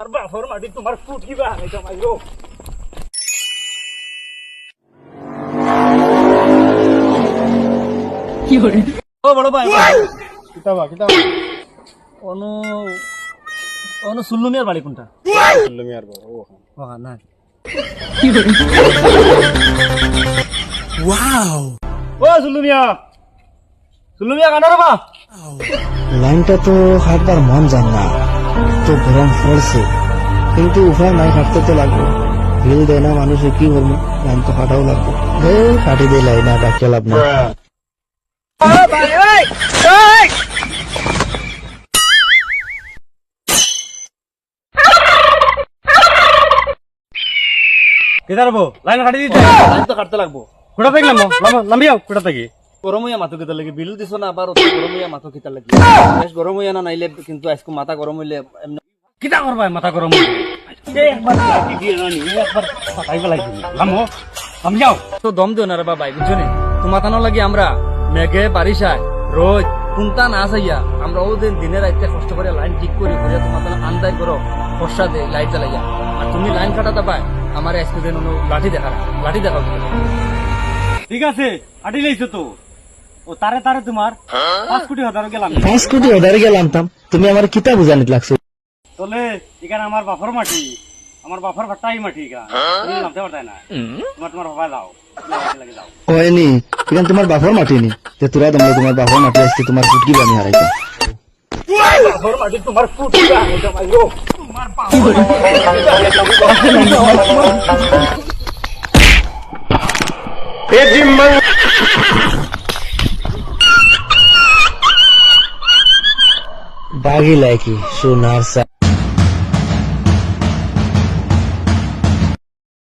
আর বাফর মাটি তোমার ফুট কিবা এটা মাইরো কি করে ও বড় ভাই কিতাবা অনু অনু সুল্লুমিয়ার বাড়ি কোনটা লমিয়ার বাবা ও ও না কি করে ওয়াও ও সুল্লুমিয়া কানা রে বা লাইনটা তো হাঁটবার মন যান না, তো গরম পড়ছে, কিন্তু উপায় নাই, হাঁটতে তো লাগবে। ভিল দেয় না মানুষে, কি করবো, লাইন তো হাঁটাও লাগবে। কাটি দিয়ে লাইন আর ডাক্তার লাভ না। কেদারবো লাইন কাটি দিতে লাইন তো কাটতে লাগবো কোটা থেকে লাম্বিয়াও কোটা থেকে গরম হইয়া মাথা কিতা লাগে বিল দিছ না আবার গরম হইয়া মাথা কিতা লাগে বেশ গরম হইয়া না নাইলে কিন্তু আজকে মাথা গরম হইলে এমনি কিতা করবা মাথা গরম হইলে একবার কি দিয়ে নানি একবার পাতাই ফেলাইছি লাম্বিয়াও তো দম দিও না রে বাবা বুঝছো নি তো মাথা না লাগি আমরা মেঘে বারিশায় রোজ কোনটা না চাইয়া আমরা ওদের দিনে রাইতে কষ্ট করে লাইন ঠিক করি করে তোমার আন্দাজ করো ফর্সা দে লাইট জ্বালাইয়া আর তুমি লাইন কাটাতে পাই আমার আজকে দিন লাঠি দেখাও ঠিক আছে আটি লাইছো তো ও তারে তারে তোমার 5 কোটি হাজার গেলাম 5 কোটি ওধারে গেলাম তাম, তুমি আমার কিতা বুঝানিত লাগছো? তলে এখানে আমার বাপর মাটি আমার বাপর ভাটাই মাটি এখানে তুমি নামতে পারতাই না তোমার বাবা যাও লাগে যাও কয়নি এখান তোমার বাপর মাটি নি, যে তোরা তোমরা তোমার বাপর মাটি আসছে, তোমার ফুটকি বানি হারাইছো। বাপর মাটি তোমার ফুট এটা মাইরো তোমার বাগি লাইকি সোনার